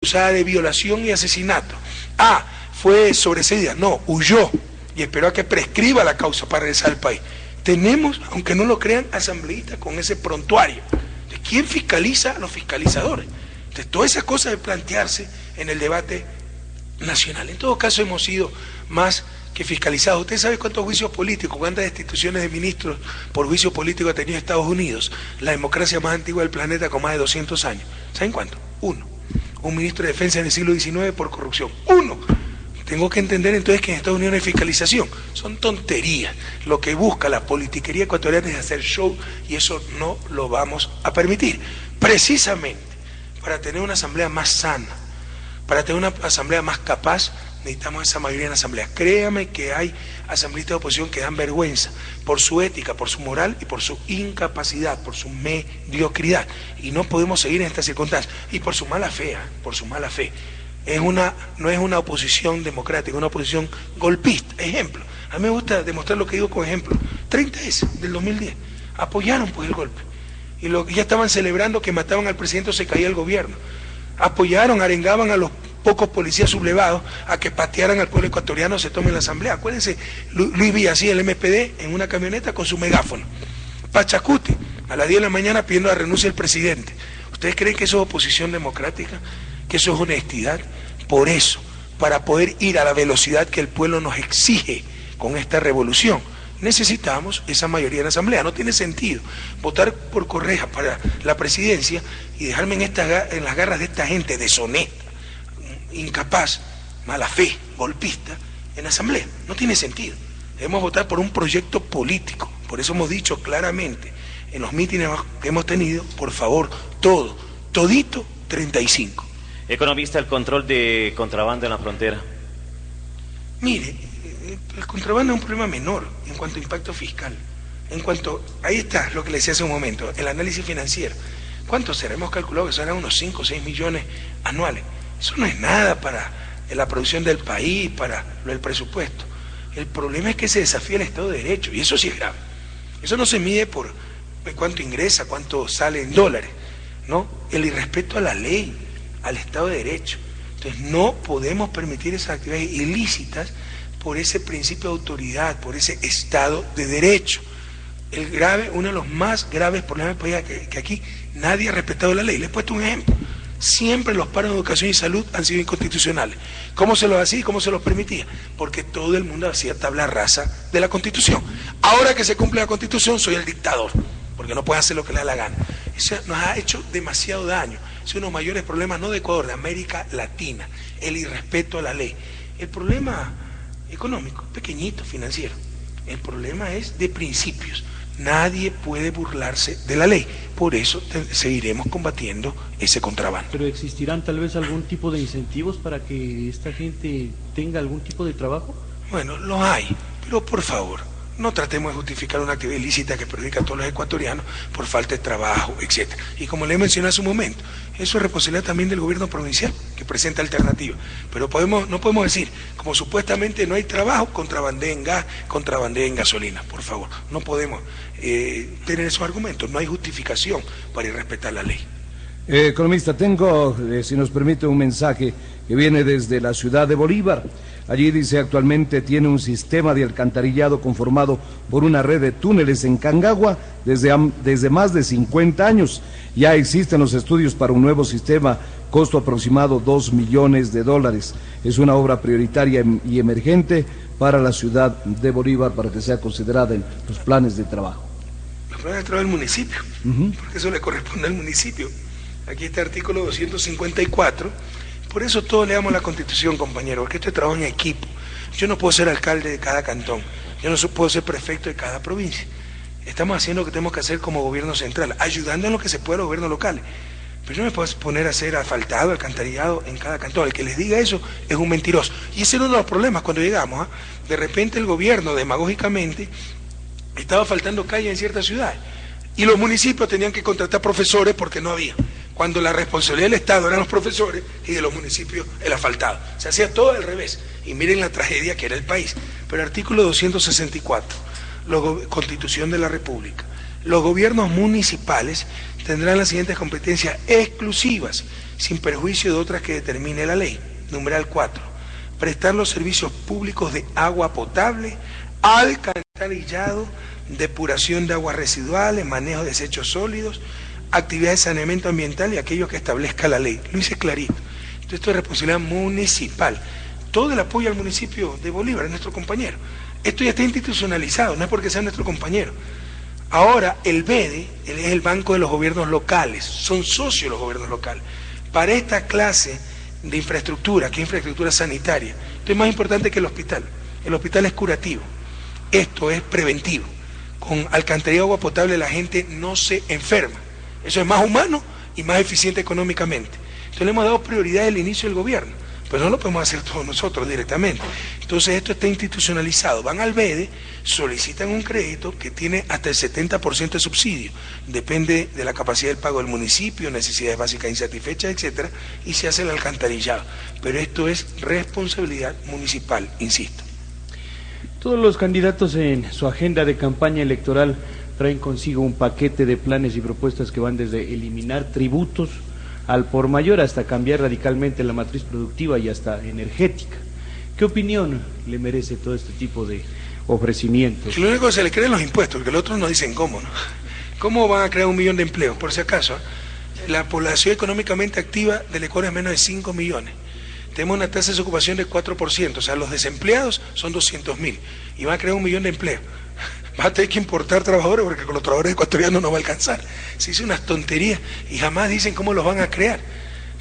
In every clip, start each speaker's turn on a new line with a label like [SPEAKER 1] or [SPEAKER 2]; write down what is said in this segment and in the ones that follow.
[SPEAKER 1] acusada de violación y asesinato. Ah, fue sobreseída. No, huyó y esperó a que prescriba la causa para regresar al país. Tenemos, aunque no lo crean, asambleístas con ese prontuario. ¿De quién fiscaliza a los fiscalizadores? De todas esas cosas de plantearse en el debate nacional. En todo caso, hemos sido más que fiscalizados. ¿Usted sabe cuántos juicios políticos, cuántas destituciones de ministros por juicio político ha tenido Estados Unidos? La democracia más antigua del planeta con más de 200 años. ¿Saben cuánto? Uno. Un ministro de defensa en el siglo XIX por corrupción. Uno. Tengo que entender entonces que en Estados Unidos no hay fiscalización. Son tonterías. Lo que busca la politiquería ecuatoriana es hacer show y eso no lo vamos a permitir. Precisamente para tener una asamblea más sana, para tener una asamblea más capaz, necesitamos esa mayoría en la asamblea. Créame que hay asambleístas de oposición que dan vergüenza por su ética, por su moral y por su incapacidad, por su mediocridad. Y no podemos seguir en estas circunstancias. Y por su mala fe, por su mala fe. No es una oposición democrática, es una oposición golpista. Ejemplo, a mí me gusta demostrar lo que digo con ejemplo. 30S del 2010, apoyaron pues el golpe. Y ya estaban celebrando que mataban al presidente o se caía el gobierno. Apoyaron, arengaban a los pocos policías sublevados a que patearan al pueblo ecuatoriano, se tomen la asamblea. Acuérdense, Luis Villasí, el MPD, en una camioneta con su megáfono. Pachacuti, a las 10 de la mañana pidiendo la renuncia del presidente. ¿Ustedes creen que eso es oposición democrática? ¿Que eso es honestidad? Por eso, para poder ir a la velocidad que el pueblo nos exige con esta revolución, necesitamos esa mayoría en la asamblea. No tiene sentido votar por Correa para la presidencia y dejarme en las garras de esta gente deshonesta, incapaz, mala fe, golpista, en la asamblea. No tiene sentido. Debemos votar por un proyecto político. Por eso hemos dicho claramente en los mítines que hemos tenido, por favor, todito 35.
[SPEAKER 2] Economista, el control de contrabando en la frontera.
[SPEAKER 1] Mire, el contrabando es un problema menor en cuanto a impacto fiscal. Ahí está lo que le decía hace un momento, el análisis financiero. ¿Cuánto será? Hemos calculado que serán unos 5 o 6 millones anuales. Eso no es nada para la producción del país, para lo del presupuesto. El problema es que se desafía el Estado de Derecho, y eso sí es grave. Eso no se mide por cuánto ingresa, cuánto sale en dólares, ¿no? El irrespeto a la ley, al Estado de Derecho. Entonces no podemos permitir esas actividades ilícitas por ese principio de autoridad, por ese Estado de Derecho. Uno de los más graves problemas del país es que aquí nadie ha respetado la ley. Les he puesto un ejemplo. Siempre los paros de educación y salud han sido inconstitucionales. ¿Cómo se los hacía y cómo se los permitía? Porque todo el mundo hacía tabla rasa de la Constitución. Ahora que se cumple la Constitución, soy el dictador, porque no puede hacer lo que le da la gana. Eso nos ha hecho demasiado daño. Es uno de los mayores problemas, no de Ecuador, de América Latina, el irrespeto a la ley. El problema económico, pequeñito, financiero. El problema es de principios. Nadie puede burlarse de la ley. Por eso seguiremos combatiendo ese contrabando.
[SPEAKER 3] ¿Pero existirán tal vez algún tipo de incentivos para que esta gente tenga algún tipo de trabajo?
[SPEAKER 1] Bueno, lo hay, pero por favor, no tratemos de justificar una actividad ilícita que perjudica a todos los ecuatorianos por falta de trabajo, etc. Y como le mencioné hace un momento, eso es responsabilidad también del gobierno provincial, que presenta alternativas. Pero no podemos decir, como supuestamente no hay trabajo, contrabandeen gas, contrabandeen gasolina. Por favor, no podemos tener esos argumentos. No hay justificación para irrespetar la ley.
[SPEAKER 4] Economista, tengo, si nos permite, un mensaje que viene desde la ciudad de Bolívar. Allí dice: actualmente tiene un sistema de alcantarillado conformado por una red de túneles en Cangagua desde más de 50 años. Ya existen los estudios para un nuevo sistema, costo aproximado $2 millones. Es una obra prioritaria y emergente para la ciudad de Bolívar, para que sea considerada en los planes de trabajo.
[SPEAKER 1] Los planes de trabajo del municipio, porque eso le corresponde al municipio. Aquí está el artículo 254. Por eso todos leamos la Constitución, compañeros, porque esto es trabajo en equipo. Yo no puedo ser alcalde de cada cantón, yo no puedo ser prefecto de cada provincia. Estamos haciendo lo que tenemos que hacer como gobierno central, ayudando en lo que se puede a los gobiernos locales. Pero yo no me puedo poner a hacer asfaltado, alcantarillado en cada cantón. El que les diga eso es un mentiroso. Y ese era uno de los problemas cuando llegamos. De repente el gobierno, demagógicamente, estaba faltando calle en ciertas ciudades. Y los municipios tenían que contratar profesores porque no había. Cuando la responsabilidad del Estado eran los profesores y de los municipios el asfaltado. Se hacía todo al revés. Y miren la tragedia que era el país. Pero artículo 264, Constitución de la República. Los gobiernos municipales tendrán las siguientes competencias exclusivas, sin perjuicio de otras que determine la ley. Numeral 4. Prestar los servicios públicos de agua potable, alcantarillado, depuración de aguas residuales, manejo de desechos sólidos, actividades de saneamiento ambiental y aquello que establezca la ley. Lo hice clarito. Entonces, esto es responsabilidad municipal. Todo el apoyo al municipio de Bolívar es nuestro compañero. Esto ya está institucionalizado, no es porque sea nuestro compañero. Ahora, el BEDE, él es el Banco de los Gobiernos Locales, son socios los gobiernos locales. Para esta clase de infraestructura, que es infraestructura sanitaria, esto es más importante que el hospital. El hospital es curativo, esto es preventivo. Con alcantarillado de agua potable la gente no se enferma. Eso es más humano y más eficiente económicamente. Entonces le hemos dado prioridad al inicio del gobierno, pero no lo podemos hacer todos nosotros directamente. Entonces esto está institucionalizado. Van al BEDE, solicitan un crédito que tiene hasta el 70% de subsidio. Depende de la capacidad del pago del municipio, necesidades básicas insatisfechas, etcétera, y se hace el alcantarillado. Pero esto es responsabilidad municipal, insisto.
[SPEAKER 3] Todos los candidatos en su agenda de campaña electoral traen consigo un paquete de planes y propuestas que van desde eliminar tributos al por mayor hasta cambiar radicalmente la matriz productiva y hasta energética. ¿Qué opinión le merece todo este tipo de ofrecimientos?
[SPEAKER 1] Lo único que se le creen los impuestos, porque los otros no dicen cómo, ¿no? ¿Cómo van a crear 1 millón de empleos? Por si acaso, la población económicamente activa del Ecuador es menos de 5 millones. Tenemos una tasa de desocupación de 4%, o sea, los desempleados son 200.000 y van a crear 1 millón de empleos. Va a tener que importar trabajadores porque con los trabajadores ecuatorianos no va a alcanzar. Se dice unas tonterías y jamás dicen cómo los van a crear.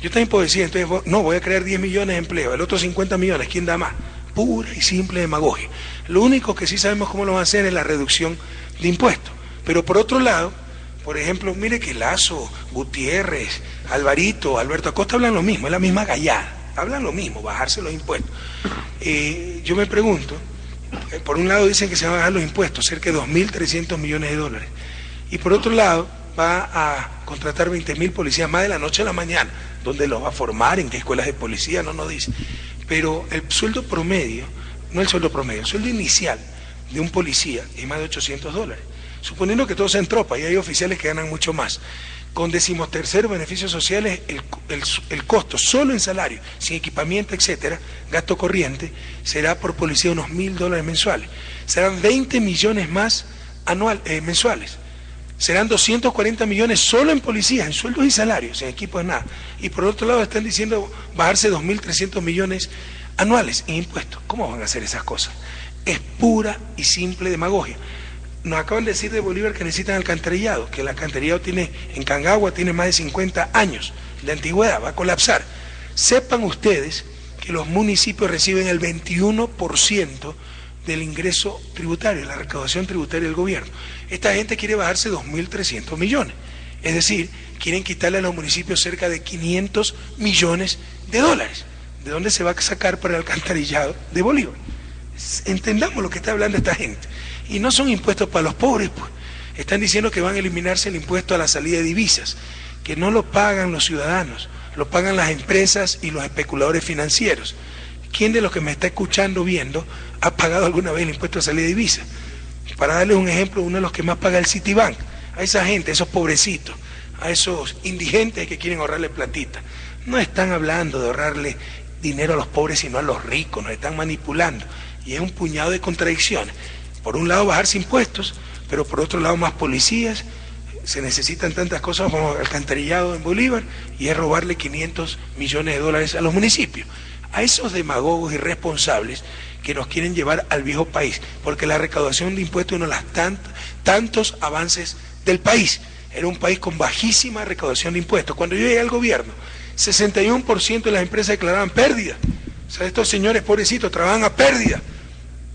[SPEAKER 1] Yo también puedo decir, entonces, no, voy a crear 10 millones de empleos, el otro 50 millones, ¿quién da más? Pura y simple demagogia. Lo único que sí sabemos cómo lo van a hacer es la reducción de impuestos. Pero por otro lado, por ejemplo, mire que Lazo, Gutiérrez, Alvarito, Alberto Acosta hablan lo mismo, es la misma gallada, hablan lo mismo, bajarse los impuestos. Yo me pregunto, por un lado dicen que se van a bajar los impuestos, cerca de 2.300 millones de dólares, y por otro lado va a contratar 20.000 policías más de la noche a la mañana. ¿Dónde los va a formar? ¿En qué escuelas de policía? No nos dice. Pero el sueldo promedio, no el sueldo promedio, el sueldo inicial de un policía es más de $800. Suponiendo que todos sean tropa y hay oficiales que ganan mucho más. Con 13º beneficios sociales, el costo solo en salario, sin equipamiento, etcétera, gasto corriente, será por policía unos $1.000 mensuales. Serán 20 millones más mensuales. Serán 240 millones solo en policías, en sueldos y salarios, en equipos nada. Y por otro lado están diciendo bajarse 2.300 millones anuales en impuestos. ¿Cómo van a hacer esas cosas? Es pura y simple demagogia. Nos acaban de decir de Bolívar que necesitan alcantarillado, que el alcantarillado en Cangagua tiene más de 50 años de antigüedad, va a colapsar. Sepan ustedes que los municipios reciben el 21% del ingreso tributario, la recaudación tributaria del gobierno. Esta gente quiere bajarse 2.300 millones, es decir, quieren quitarle a los municipios cerca de 500 millones de dólares. ¿De dónde se va a sacar para el alcantarillado de Bolívar? Entendamos lo que está hablando esta gente. Y no son impuestos para los pobres, pues. Están diciendo que van a eliminarse el impuesto a la salida de divisas, que no lo pagan los ciudadanos, lo pagan las empresas y los especuladores financieros. ¿Quién de los que me está escuchando, viendo, ha pagado alguna vez el impuesto a salida de divisas? Para darles un ejemplo, uno de los que más paga el Citibank. A esa gente, a esos pobrecitos, a esos indigentes que quieren ahorrarle platita. No están hablando de ahorrarle dinero a los pobres, sino a los ricos, nos están manipulando. Y es un puñado de contradicciones. Por un lado bajarse impuestos, pero por otro lado más policías, se necesitan tantas cosas como alcantarillado en Bolívar, y es robarle 500 millones de dólares a los municipios. A esos demagogos irresponsables que nos quieren llevar al viejo país, porque la recaudación de impuestos es uno de los tantos avances del país. Era un país con bajísima recaudación de impuestos. Cuando yo llegué al gobierno, 61% de las empresas declaraban pérdida. O sea, estos señores pobrecitos trabajan a pérdida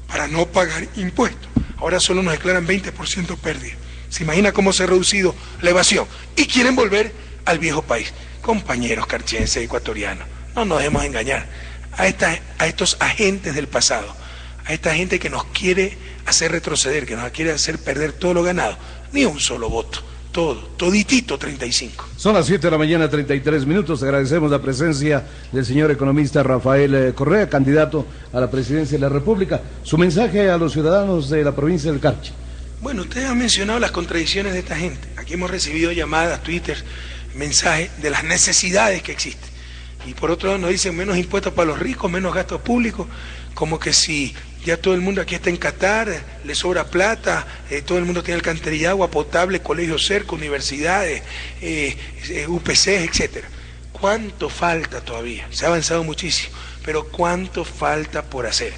[SPEAKER 1] para no pagar impuestos. Ahora solo nos declaran 20% pérdida. ¿Se imagina cómo se ha reducido la evasión? Y quieren volver al viejo país. Compañeros carchenses, ecuatorianos, no nos dejemos engañar a estos agentes del pasado, a esta gente que nos quiere hacer retroceder, que nos quiere hacer perder todo lo ganado. Ni un solo voto, toditito 35.
[SPEAKER 4] Son las 7 de la mañana, 33 minutos. Agradecemos la presencia del señor economista Rafael Correa, candidato a la presidencia de la República. Su mensaje a los ciudadanos de la provincia del Carchi.
[SPEAKER 1] Bueno, ustedes han mencionado las contradicciones de esta gente. Aquí hemos recibido llamadas, Twitter, mensajes de las necesidades que existen. Y por otro lado nos dicen menos impuestos para los ricos, menos gastos públicos, como que si ya todo el mundo aquí está en Qatar, le sobra plata, todo el mundo tiene alcantarillado, agua potable, colegios cerca, universidades, UPCs, etcétera. ¿Cuánto falta todavía? Se ha avanzado muchísimo, pero ¿cuánto falta por hacer?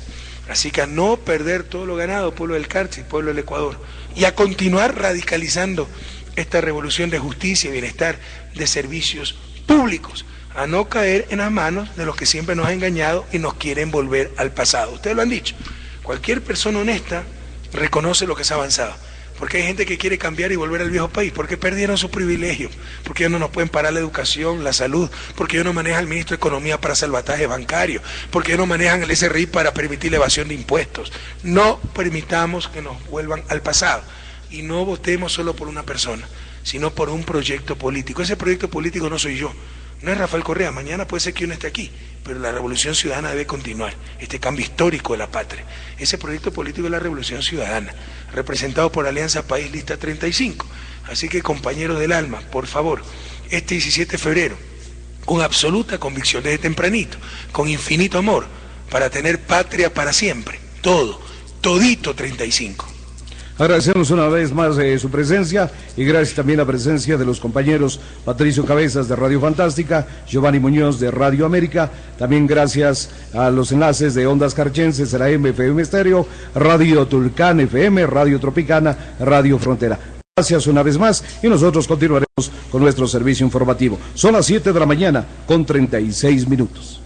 [SPEAKER 1] Así que a no perder todo lo ganado, pueblo del Carchi, pueblo del Ecuador, y a continuar radicalizando esta revolución de justicia y bienestar, de servicios públicos, a no caer en las manos de los que siempre nos han engañado y nos quieren volver al pasado. Ustedes lo han dicho, cualquier persona honesta reconoce lo que se ha avanzado, porque hay gente que quiere cambiar y volver al viejo país, porque perdieron sus privilegios, porque ellos no nos pueden parar la educación, la salud, porque ellos no manejan el ministro de Economía para salvataje bancario, porque ellos no manejan el SRI para permitir la evasión de impuestos. No permitamos que nos vuelvan al pasado y no votemos solo por una persona, sino por un proyecto político. Ese proyecto político no soy yo, no es Rafael Correa, mañana puede ser que uno esté aquí, pero la revolución ciudadana debe continuar, este cambio histórico de la patria. Ese proyecto político es la revolución ciudadana, representado por Alianza País Lista 35. Así que, compañeros del alma, por favor, este 17 de febrero, con absoluta convicción, desde tempranito, con infinito amor, para tener patria para siempre, todo, todito 35.
[SPEAKER 4] Agradecemos una vez más su presencia y gracias también a la presencia de los compañeros Patricio Cabezas de Radio Fantástica, Giovanni Muñoz de Radio América, también gracias a los enlaces de Ondas Carchenses, la FM Estéreo, Radio Tulcán FM, Radio Tropicana, Radio Frontera. Gracias una vez más y nosotros continuaremos con nuestro servicio informativo. Son las 7 de la mañana con 36 minutos.